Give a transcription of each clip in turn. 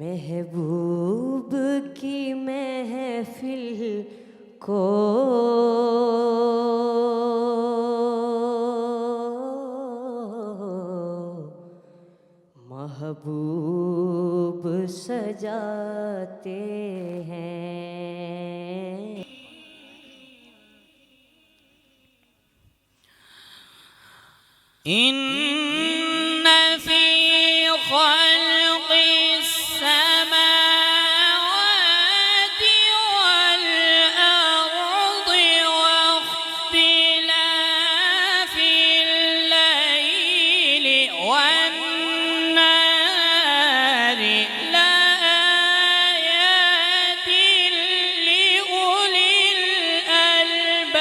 महबूब की महफिल को महबूब सजाते हैं। इन्न फी खल्क़िस समावाति वल अर्दि वख्तिलाफिल लैलि वन नाहरि लआयातिन लिउलिल अलबाब।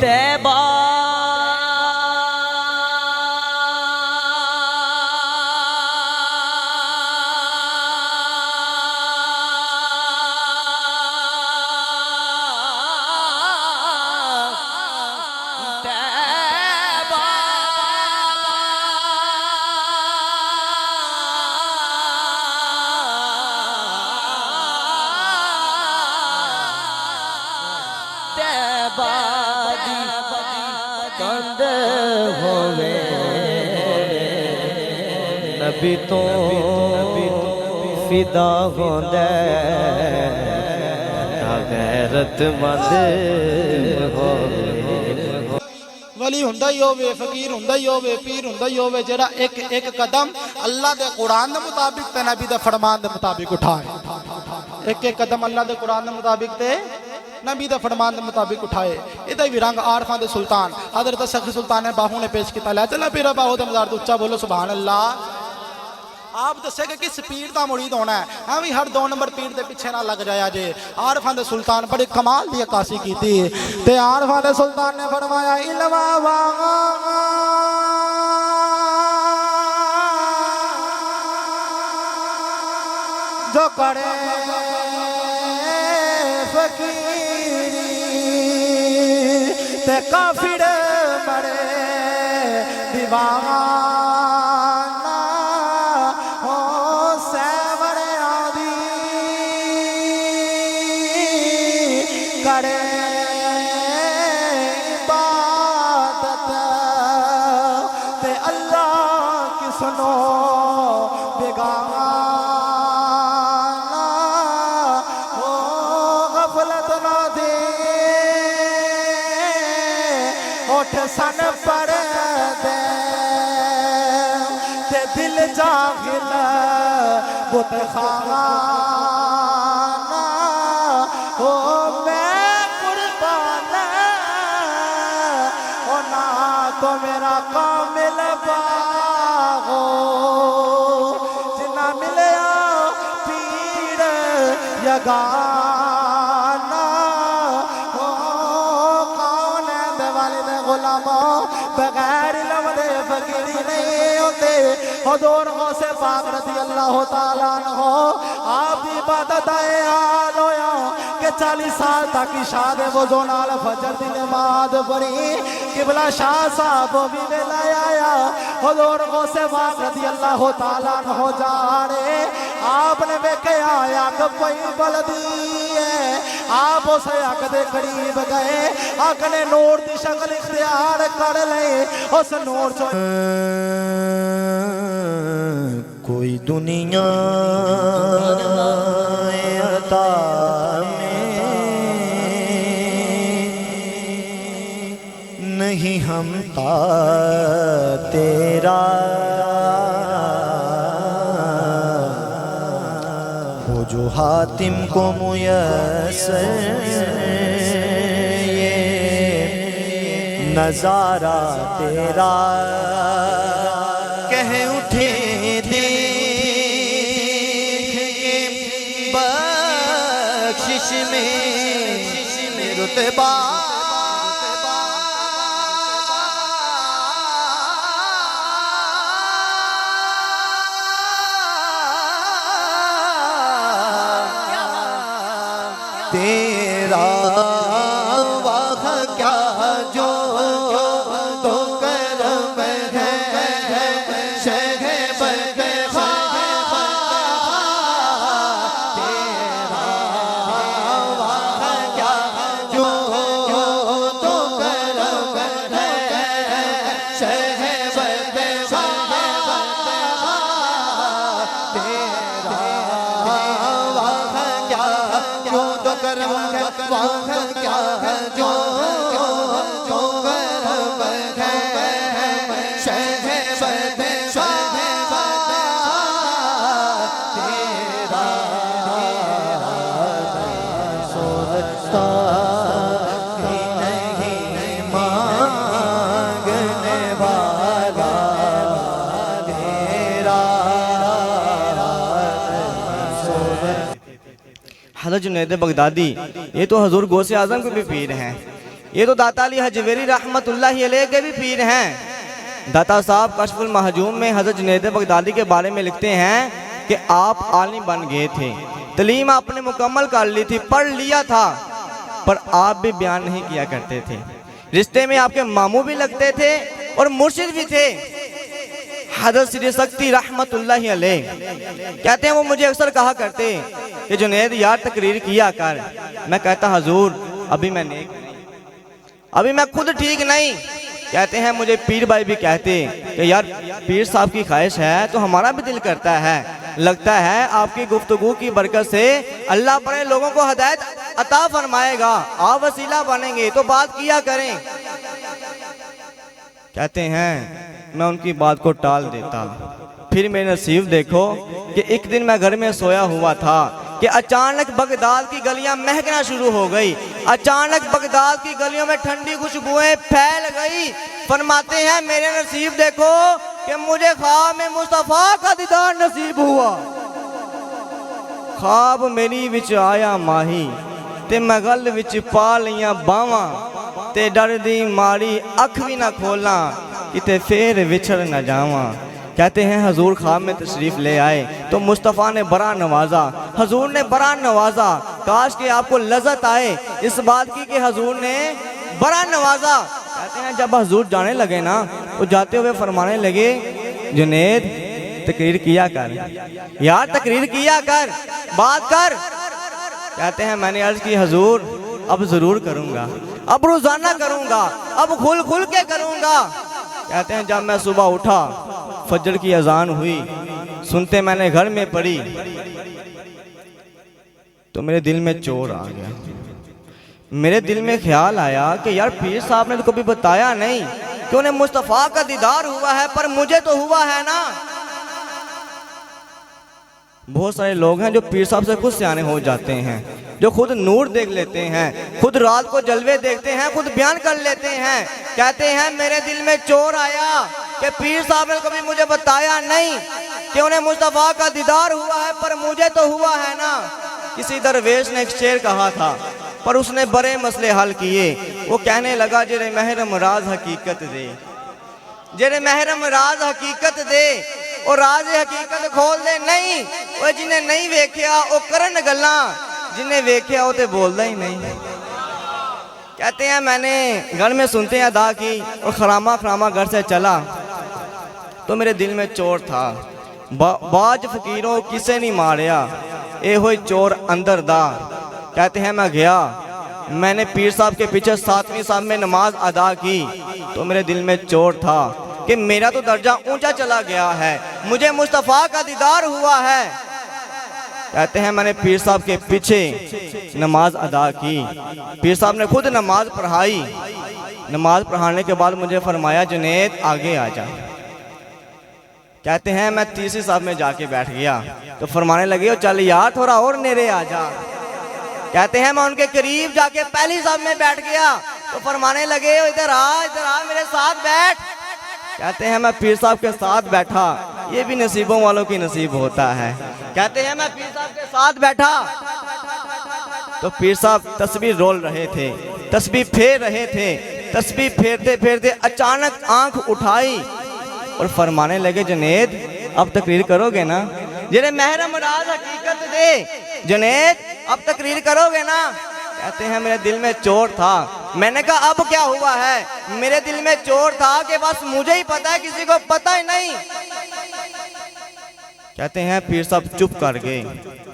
तैबा कंद होवे नबी तो फिदा होंदा गैरतमंद होवे। वली हुंदा ही होवे, फकीर हुंदा ही होवे, पीर हुंदा ही होवे जेड़ा एक एक कदम अल्लाह दे कुरान दे मुताबिक ते नबी दे फरमान दे मुताबिक उठाए। एक एक कदम अल्लाह दे कुरान दे मुताबिक ते नबी दे फरमान के मुताबिक उठाए। इदा भी रंग आरफा दे सुल्तान हजरत सखी सुल्तान ने बाहू ने पेश किया। लै चला पीरा बाहू दे मज़ार उच्चा बोलो सुभान अल्लाह। आप दसे कि किस पीर का मुरीद होना है, हाँ भी हर 2 नंबर पीर के पीछे ना लग जाया जे। आरफा दे सुल्तान बड़ी कमाल की अक्कासी की ते आरफा दे सुल्तान ने फरमाया इल्मा वागा जो करे ते काफिर मरे दीवाना हो सैवरे आदि करे इबादत ते अल्लाह की सुनो बेगाना हो गफलत ना दे उठ सन पर दे ते दिल जागिल बुत खाना हो मैं कुर्बान हो ना तो मेरा कामिल बागो जिन्ना मिले पीर यगाना हो कौन है दिवाली दे गुलामा बगैर लमदे फकीरी नहीं होते। हुजूर गौसे पाक रज़ी अल्लाह ताला अन्हु आप दी इबादत आए हाल होया कि 40 साल तक इशा दे वज़ू नाल फजर दी नमाज पढ़ी। किबला शाह साहब भी वेला आया हुजूर गौसे पाक रज़ी अल्लाह ताला अन्हु जा रहे आपने वेख्या अग पई बलदी है। आप उस अग दे करीब गए, अग ने नूर की शक्ल इख्तियार कर ले। उस नूर चो कोई दुनिया अता में नहीं हमता तेरा हो जो हातिम को मुयस्सर ये नजारा तेरा कह उठे बख्शिश में रुतबा तेरा वाह क्या जो तो करम है शह बदखा तेरा वाह क्या जो तो करम है शह बदखा तेरा वाह क्या जो तो करम है वाह क्या जो तो करम है शह बदखा तेरा सोचता ही नहीं मांगने वाला तेरा हज़रत जुनैद बगदादी ये तो हजूर गौसे आजम के भी पीर हैं, ये तो दाता अली हजवेरी रहमतुल्लाहि अलैह के भी पीर हैं। दाता साहब कश्फुल महजूम में हज़रत जुनैद बगदादी के बारे में लिखते हैं कि आप आलिम बन गए थे, तलीम आपने मुकम्मल कर ली थी, पढ़ लिया था, पर आप भी बयान नहीं किया करते थे। रिश्ते में आपके मामू भी लगते थे और मुर्शिद भी थे। हज़रत श्री सख्ती रहमतुल्लाहि अलैह कहते हैं वो मुझे अक्सर कहा करते कि जुनैद यार तकरीर किया कर। मैं कहता हजूर अभी मैं नेक नहीं, अभी मैं खुद ठीक नहीं। कहते हैं मुझे पीर भाई भी कहते कि यार पीर साहब की ख्वाहिश है तो हमारा भी दिल करता है, लगता है आपकी गुफ्तगू की बरकत से अल्लाह परे लोगों को हिदायत अता फरमाएगा, आप वसीला बनेंगे तो बात किया करें। कहते हैं मैं उनकी बात को टाल देता, फिर मेरे नसीब देखो कि एक दिन मैं घर में सोया हुआ था कि अचानक बगदाद की गलियां महकना शुरू हो गई। अचानक बगदाद की गलियों में ठंडी खुशबुएं फैल गई। फरमाते हैं मेरे नसीब देखो कि मुझे ख्वाब में मुस्तफा का दीदार नसीब हुआ। ख्वाब मेरी विच आया माही ते मैं गल विच पा लियां बावां ते डर दी मारी अख भी ना खोला किते फेर विछड़ न जावां। कहते हैं हजूर ख्वाब में तशरीफ ले आए तो मुस्तफ़ा ने बड़ा नवाजा, हजूर ने बड़ा नवाजा। काश कि आपको लज्जत आए इस बात की कि हजूर ने बड़ा नवाजा। कहते हैं जब हजूर जाने लगे ना तो जाते हुए फरमाने लगे जुनैद तकरीर किया कर यार, तकरीर किया कर, बात कर। कहते हैं मैंने अर्ज की हजूर अब जरूर करूँगा, अब रोजाना करूँगा, अब खुल खुल के करूँगा। कहते हैं जब मैं सुबह उठा फजर की अजान हुई, सुनते मैंने घर में पड़ी तो मेरे दिल में चोर आ गया। मेरे दिल में ख्याल आया कि यार पीर साहब ने तो कभी बताया नहीं कि उन्हें मुस्तफ़ा का दीदार हुआ है, पर मुझे तो हुआ है ना। बहुत सारे लोग हैं जो पीर साहब से खुद सियाने हो जाते हैं, जो खुद नूर देख लेते हैं, खुद रात को जलवे देखते हैं, खुद बयान कर लेते हैं। कहते हैं मेरे दिल में चोर आया कि पीर साहब ने कभी मुझे बताया नहीं कि उन्हें मुस्तफ़ा का दीदार हुआ है, पर मुझे तो हुआ है ना। किसी दरवेश ने एक शेर कहा था पर उसने बड़े मसले हल किए। वो कहने लगा जेरे महरम राज हकीकत दे, जेरे महरम राज हकीकत दे और राज हकीकत खोल दे। नहीं वो जिन्हें नहीं वेख्या वो करन गल्ला, जिन्हें वेख्या वो तो बोलता ही नहीं। कहते हैं मैंने घर में सुनते हैं अदा की और खरामा खरामा घर से चला तो मेरे दिल में चोर था। बाज फकीरों किसे नहीं मारिया ए हो चोर अंदर दा। कहते हैं मैं गया, मैंने पीर साहब के पीछे 7वीं साहब में नमाज अदा की तो मेरे दिल में चोर था कि मेरा तो दर्जा ऊंचा चला गया है, मुझे मुस्तफ़ा का दीदार हुआ है। कहते हैं मैंने पीर साहब के पीछे नमाज अदा की, पीर साहब ने खुद नमाज पढ़ाई। नमाज पढ़ाने के बाद मुझे फरमाया जुनैद आगे आ जा। कहते हैं मैं तीसरी साहब में जाके बैठ गया तो फरमाने लगे चल यार थोड़ा और नेरे आ जा। कहते हैं मैं उनके करीब जाके पहली साहब में बैठ गया तो फरमाने लगे इधर आ मेरे साथ बैठ। कहते हैं मैं पीर साहब के साथ बैठा, ये भी नसीबों वालों की नसीब होता है। कहते हैं मैं पीर साहब के साथ बैठा तो पीर साहब तस्बीह रोल रहे थे, तस्बीह फेर रहे थे। तस्बीह फेरते फेरते अचानक आंख उठाई और फरमाने लगे जुनैद अब तकरीर करोगे ना, जेरे महरम राज हकीकत दे। जुनैद अब तकरीर करोगे ना? कहते हैं मेरे दिल में चोट था। मैंने कहा अब क्या हुआ है? मेरे दिल में चोट था कि बस मुझे ही पता है, किसी को पता ही नहीं। कहते हैं पीर साहब चुप कर गए।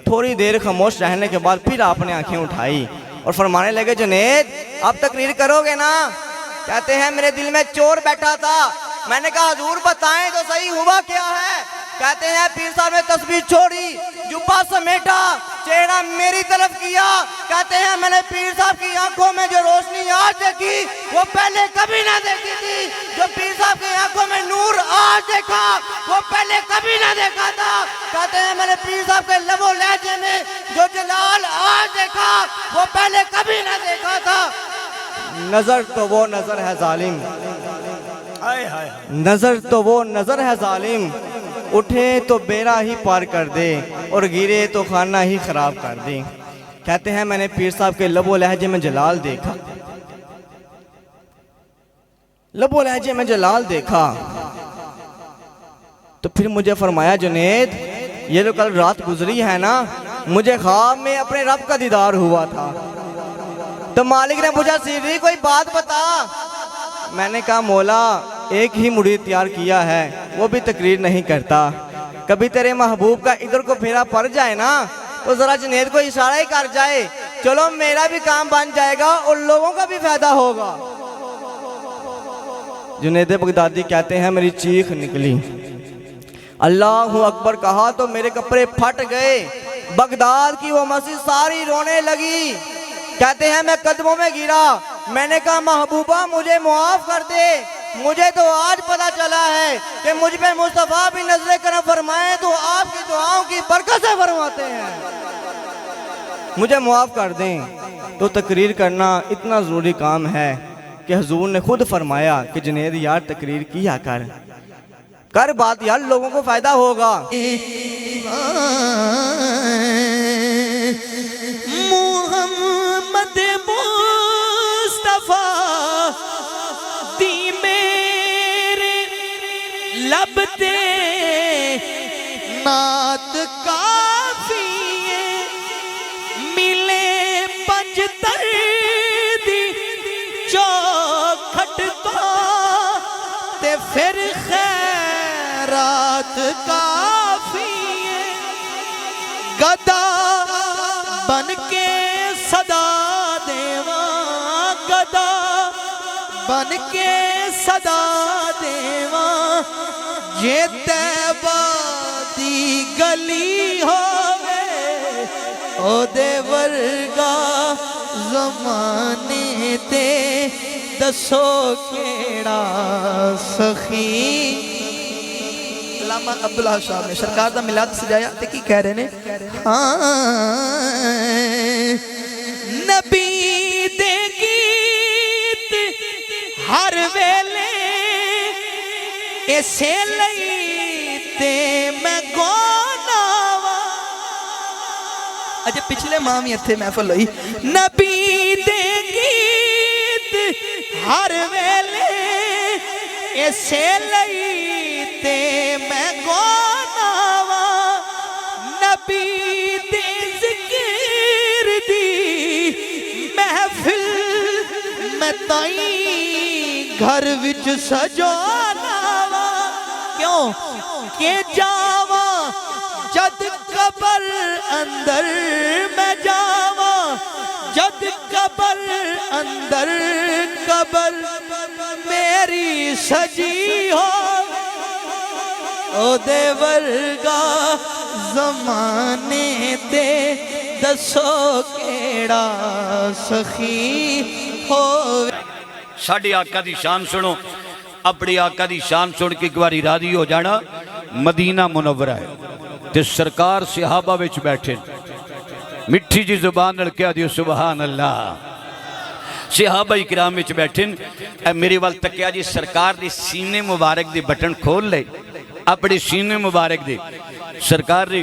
थोड़ी देर खामोश रहने के बाद फिर आपने आंखें उठाई और फरमाने लगे, जुनैद अब तकरीर करोगे ना? कहते हैं मेरे दिल में चोर बैठा था। मैंने कहा हुजूर बताएं तो सही हुआ क्या है? कहते हैं पीर साहब ने तस्बीह छोड़ी, जुब्बा समेटा, चेहरा मेरी तरफ किया। कहते हैं मैंने पीर साहब की आंखों में जो रोशनी आज देखी वो पहले कभी ना देखी थी। जो पीर साहब की आंखों में नूर आज देखा वो पहले कभी ना देखा था। कहते हैं मैंने पीर साहब के लबो लहजे में जो जलाल आज देखा वो पहले कभी ना देखा था। नजर तो वो नजर है जालिम, नजर तो वो नजर है जालिम, उठे तो बेरा ही पार कर दे और गिरे तो खाना ही खराब कर दे। कहते हैं मैंने पीर साहब के लबो लहजे में जलाल देखा, लबो लहजे में जलाल देखा तो फिर मुझे फरमाया, जुनैद ये जो कल रात गुजरी है ना, मुझे ख्वाब में अपने रब का दीदार हुआ था। तो मालिक ने पूछा, सीधी कोई बात बता। मैंने कहा मौला एक ही मुरीद तैयार किया है, वो भी तकरीर नहीं करता। कभी तेरे महबूब का इधर को फेरा पड़ जाए ना तो जरा जुनैद को इशारा ही कर जाए, चलो मेरा भी काम बन जाएगा और लोगों का भी फायदा होगा। जुनैद बगदादी कहते हैं मेरी चीख निकली, अल्लाहु अकबर कहा तो मेरे कपड़े फट गए। बगदाद की वो मस्जिद सारी रोने लगी। कहते हैं मैं कदमों में गिरा, मैंने कहा महबूबा मुझे मुआफ कर दे, मुझे तो आज पता चला है कि मुझ पे मुस्तफ़ा भी नजर करम फरमाए तो आपकी दुआओं की बरकत से फरमाते हैं, मुझे मुआफ कर दें। तो तकरीर करना इतना ज़रूरी काम है कि हुजूर ने खुद फरमाया कि जुनैद यार तकरीर किया कर बात यार, लोगों को फायदा होगा। मोहम्मद मुस्तफा दी मेरे लब ते नात काफी मिले पंजतर दी चौखट तो ते फिर खैरात काफी गदा बन के सदा देवा, गदा बन के सदा देवा, जे तैबा दी गली होवे ओ दे वर्गा ज़माने ते दसो केड़ा सखी। अल्लामा अब्दुल्ला साहब ने सरकार दा मिलाद सजाया ते की कह रहे ने, नबी दे गीत हर वेले इसे लई ते मैं गाना। अजे पिछले माह भी इत्थे महफिल हुई, नबी दे गीत हर वेले इसे लई ते मैं गाना। नबी दे जिक्र दी महफिल मैं ताई घर विच सजाना। क्यों के जावा जद कबर अंदर मैं जावा, जद कबर अंदर कबर मेरी सजी हो ओ दे वर्गा ज़माने ते दसो केड़ा सखी हो। साडे आका दी शान सुनो, अपने आका दी शान सुन के एक बारी राजी हो जाना। मदीना मुनव्वरा है ते सरकार सहाबा विच बैठे, मिठी जी जुबान नाल कह दियो सुभान अल्लाह। सहाबा इकराम विच बैठे, मेरे वाल तकिया जी, सरकार दी सीने मुबारक दी बटन खोल ले, अपने सीने मुबारक दे। सरकार ने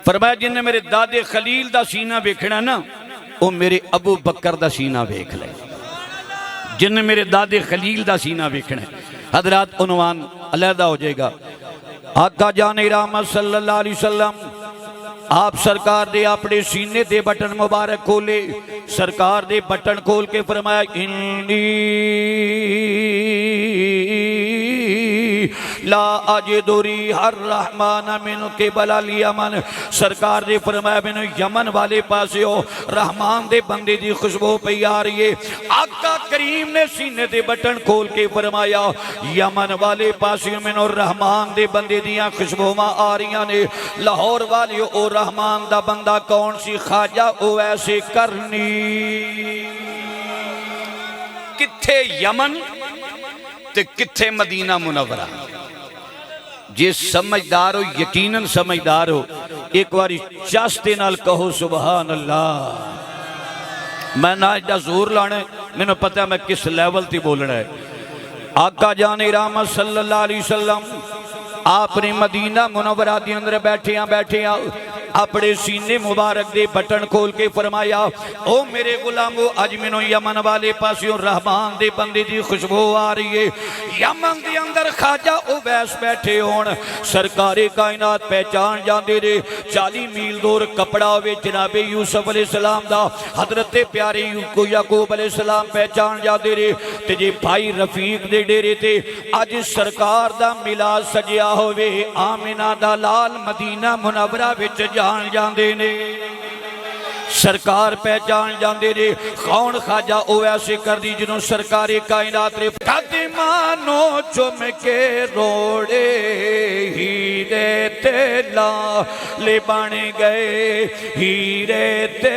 फरमाया जिन्हें मेरे दादे खलील दा सीना वेखना ना, वो मेरे अबू बकर दा सीना वेख ले। जिन्हें मेरे दादे खलील दा सीना वेखना, हजरात उन्वान अलहदा हो जाएगा। आका जान रहमत सल्लल्लाहु अलैहि वसल्लम आप सरकार दे अपने सीने दे बटन मुबारक खोले, सरकार दे बटन खोल के फरमाया इन्नी ला अजदुरी हर रहमान मिन के बलाल यमन। सरकार ने फरमाया मैनू यमन वाले पासे हो रहमान दे बंदे दी खुशबू पई आ रही है। आका करीम ने सीने दे बटन खोल के फरमाया यमन वाले पासे मैनू रहमान दे बंदे दियां खुशबूवां आ रही ने। लाहौर वाले ओ रहमान दा बंदा कौन सी? ख्वाजा ओवैसे करनी। किथे यमन ते किथे मदीना मुनव्वरा। जे समझदार हो, यकीनन समझदार हो, एक बार चस दे नाल कहो सुभान अल्लाह। मैं ना इदा जोर लाना, मैंने पता मैं किस लेवल ते बोलना है। आका जाने रहमत सल्लल्लाहु अलैहि वसल्लम आपने मदीना मुनव्वरा दे अंदर बैठिया अपने सीने मुबारक दे बटन खोल के फरमाया ओ मेरे गुलामो अज मैनू यमन वाले पासियों रहमान दे बंदे दी खुशबू आ रही है। यमन दे अंदर ख्वाजा उवैस बैठे होन सरकारे कायनात पहचान जाते रे। 40 मील दूर कपड़ा होवे जनाबे यूसुफ अलैहिस्सलाम दा, हजरत प्यारे याकूब अलैहिस्सलाम पहचान जाते रे। ते जे भाई रफीक दे डेरे ते अज सरकार दा मिलाद सजिया होवे, आमिना दा लाल मदीना मुनव्वरा विच जान जांदे ने, सरकार पहचान जांदे ने। कौन ख्वाजा ओवैसे करदी जिन्हों सरकारे कायनात रे कदमानो चुम के रोड़े हीरे ते लाले बन गए हीरे ते।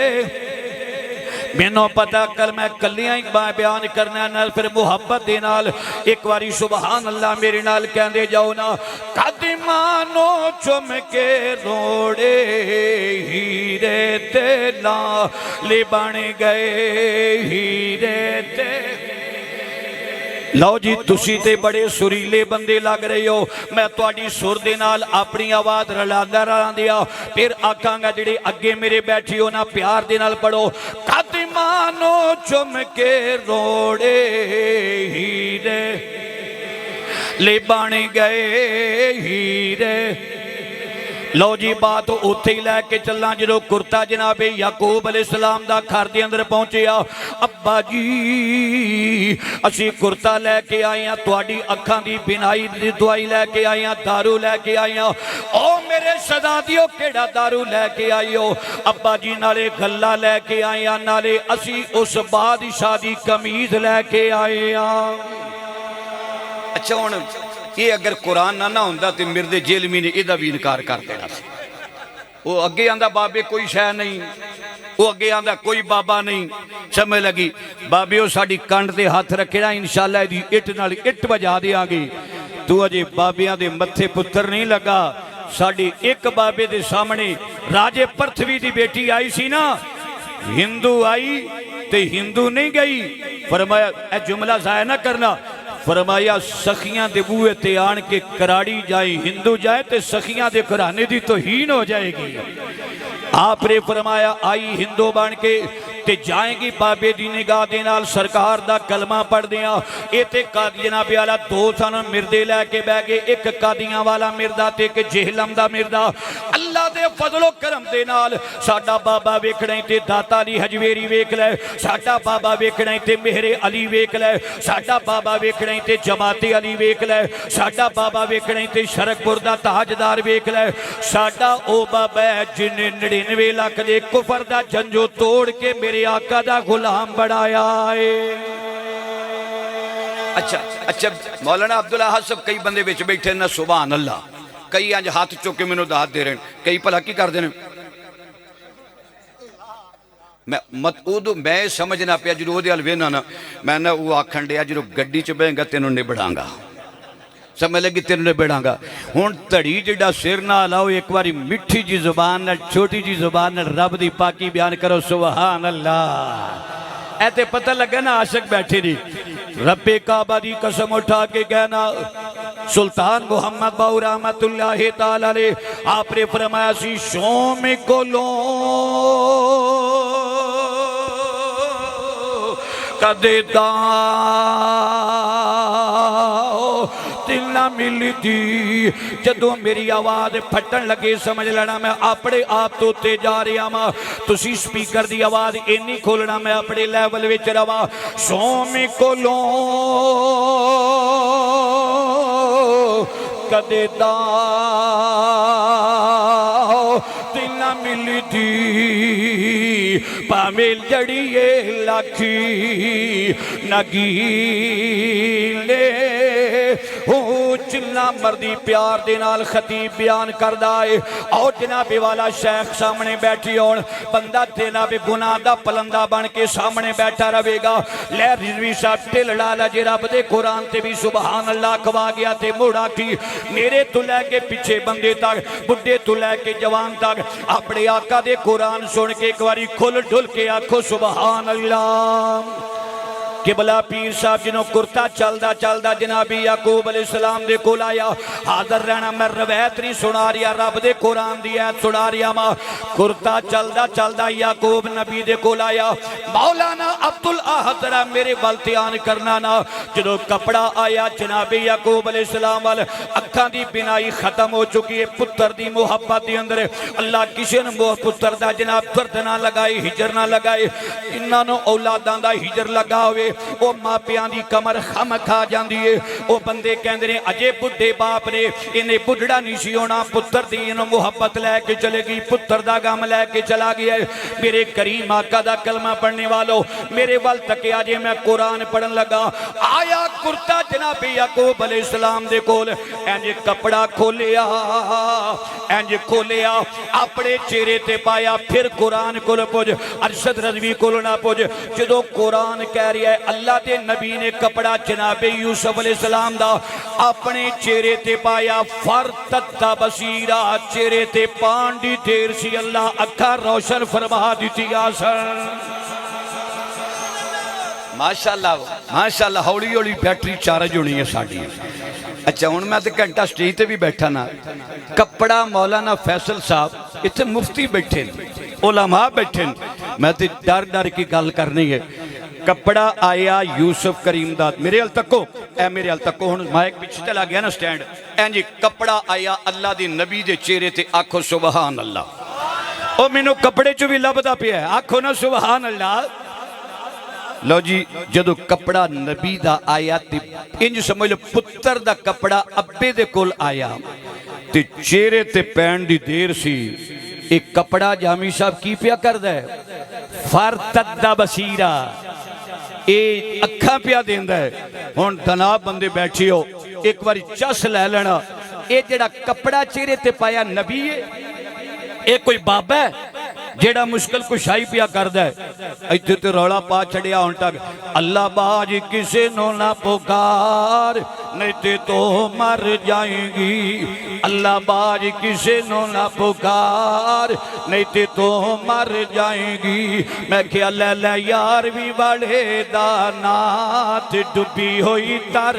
मैनू पता कल मैं कलियां ही बयान करना नाल फिर मुहब्बत दे नाल एक बारी सुभान अल्लाह मेरे नाल कहंदे जाओ ना। कदमानो चुम के रोड़े हीरे ते लाले बन गए हीरे ते। लो जी तुसी ते बड़े सुरीले बंदे लग रहे हो। मैं तुहाडी सुर दे नाल अपनी आवाज़ रलांदिया फिर आखांगा जेड़े अगे मेरे बैठे हो ना प्यार दे नाल पढ़ो। कदमानो चुम के रोड़े हीरे ले बन गए हीरे। लो जी बात उत्थे ही लैके चलना जो कुर्ता जनाबे याकूब अलैहिस्सलाम दा घर दे अंदर पहुंचिया। अब्बा जी असी कुर्ता लैके आए हैं, तुहाडी अखां दी बिनाई दी दवाई लैके आए हैं, दारू लैके आए हैं। ओ मेरे शहजादियों केड़ा दारू लैके आई हो? अब्बा जी नाले गल्ला लैके आए हैं, नाले असी उस बादशाह दी कमीज लैके आए हैं। अच्छा हुण ये अगर कुरान ना होंदा तो मिर्दे जेलमी ने इहदा भी इनकार कर देना सी। वो अगे आंदा बाबे कोई शह नहीं, वो अगे आंदा कोई बाबा नहीं। समझ लगी बाबे वो साड़ी कंड ते हाथ रखेना इंशाअल्लाह इहदी इट नाल इट बजा देंगे। तू अजे बाबियां दे मत्थे पुत्र नहीं लगा। साड़ी एक बाबे दे सामने राजे पृथ्वी दी बेटी आई सी ना, हिंदू आई ते हिंदू नहीं गई। फरमाया ए जुमला जाया ना करना। फरमाया सखियां दे बूहे ते आन के कराड़ी जाए, हिंदू जाए तो सखियां दे घराने दी तो हीन हो जाएगी। आपने फरमाया आई हिंदू बन के ते जाएगी बाबे दी निगाह दे नाल सरकार दा कलमा पढ़ दिया। ये ते कादी जनाबे वाला दो सन मिर्दे लैके बह गए, एक कादियां वाला मिर्दा ते एक जेहलम दा मिर्दा। अल्लाह दे फजलो करम दे नाल साडा बाबा वेखना ते दाता अली हजवेरी वेख लै, साडा बाबा वेखना ते मेहरे अली वेख लै, साडा बाबा वेखना ते जमाते अली वेख लै, साडा बाबा वेखना ते शरकपुर दा ताजदार वेख लै। साडा ओ बाबा जिन्ने 99 लाख दे कुफर दा जंजो तोड़ के मेरे आका दा गुलाम बनाया है। अच्छा अच्छा मौलाना अब्दुल्ला हसन कई बंदे विच बैठे ना सुभान अल्लाह, कई अज हाथ चुक के मैनू दात दे रहे, कई भला की करते हैं। मैं मत उदो मैं समझना पिया जो हल वेना ना मैं ना वो आखन दिया जो गड्डी च बहेगा तेनों निबड़ांगा, समझ लगी तेन निबड़ांगा। हुण धड़ी जिहड़ा सिर ना लाओ एक बारी मिठी जी जुबान नाल छोटी जी जुबान नाल रब दी पाकी बयान करो सुभान अल्लाह। ऐ ते पता लगा ना आशिक बैठे नी। रब्बे काबा दी कसम उठा के कहना सुल्तान मोहम्मद बाऊ रहमतुल्लाह तआला अलैह आपने फरमाया सी शोम कोलो कदे दा दिल ना मिलती जदों मेरी आवाज़ फटन लगे समझ लेना मैं अपने आप तो उत्ते जा रहा वा तुसी स्पीकर की आवाज़ इन्नी खोलना मैं अपने लैवल विच रवा सोमी कोलों कदे दा दिल ना मिलती भावें जड़िए लाखी नगीले हो जिन्ना मर्दी प्यार दे नाल खतीब बयान करदा है और जनाबे वाला शेख सामने बैठी होण बंदा जनाबे गुनाह दा पलंदा बन के सामने बैठा रहेगा लै रिजवी साहब ढिल ला जे रब दे कुरान ते भी सुबहान अल्लाह खवा गया ते मुड़ा की मेरे तो लैके पिछे बंदे तक बुढ़े तो लैके जवान तक अपने आका दे कुरान सुन के एक बारी खुल ढुल के आखो सुबहान अल्लाह किबला पीर साहब जिन्हों कुर्ता चलदा चलदा जनाबी याकूब अलैहिस्सलाम दे कोल आया हाज़र रहना मैं रवायत नहीं सुना रहा रब दे कुरान दी आयत सुना रहा वा कुर्ता चलदा चलदा याकूब नबी दे कोल आया मौलाना अब्दुल अहद जरा मेरे वल ध्यान करना ना जो कपड़ा आया जनाबी याकूब अलैहिस्सलाम वाल अखां दी बिनाई खत्म हो चुकी है पुत्र दी मुहब्बत दे अंदर अल्लाह किसी ने पुत्र दा जनाब दर्द ना लगाए हिजर ना लगाए इन्हां औलादां दा हिजर लगा होवे वो मापियां दी कमर खम खा जाती है वो बंदे कहते हैं अजे बुढ़े बाप ने इन्हें बुढ़ड़ा नहीं सी होना पुत्र दी इन्हों मुहब्बत लैके चले गई पुत्र दा गम लैके चला गया मेरे करीम आका दा कलमा पढ़ने वालों मेरे वाल तकिया जे मैं कुरान पढ़न लगा आया कुर्ता जनाबे याकूब अलैहिस्सलाम दे कोल इंज कपड़ा खोलिया इंज खोलिया अपने चेहरे ते पाया फिर कुरान कोल पुज अरशद रज़वी कोल ना पुज जो कुरान कह रहा है अल्लाह के नबी ने कपड़ा जनाबे यूसुफ अलैहिस्सलाम दा अपने चेहरे ते पाया फरतता बसीरा चेहरे ते पांडी देर सी अल्लाह अखा रोशन फरमा दी आसन माशाअल्लाह माशाअल्लाह हौली हौली बैटरी चार्ज होनी है साड़ी अच्छा हुण मैं तो घंटा स्टेज ते भी बैठा ना कपड़ा मौलाना फैसल साहब इत्थे मुफ्ती बैठे उलमा बैठे मैं तो डर डर की गल करनी है कपड़ा आया यूसुफ करीम दा मेरे हल तको ए मेरे हल तको हुण माइक पीछे चला गया ना स्टैंड इंज कपड़ा आया अल्लाह दे नबी दे चेहरे ते आखो सुबहान अल्लाह ओ मैनू कपड़े चो भी लभदा पिया आखो ना सुबहान अल्लाह लो जी जदों कपड़ा नबी दा आया ते इंज समझ लो पुत्र दा कपड़ा अब्बे दे कोल आया ते चेहरे ते पैण दी देर सी एक कपड़ा जामी साहब की पिया करदा है फरतदा बसीरा ये अखा पिया देंदा है हुण तनाब बंदे बैठे हो एक बार चस लै लेना ये जेड़ा कपड़ा चेहरे ते पाया नबी है ये कोई बाबा है जेड़ा मुश्किल कुशाई पिया करदा है इत्थे ते रौला पा छड़िया हुण तक अल्लाह बाज किसे नो ना पुकार नहीं ते तो मर जाएगी अल्लाह बाज किसे नो ना पुकार नहीं ते तो मर जाएगी मैं क्या ले ले यार भी बड़े दा नाथ डुबी हुई तर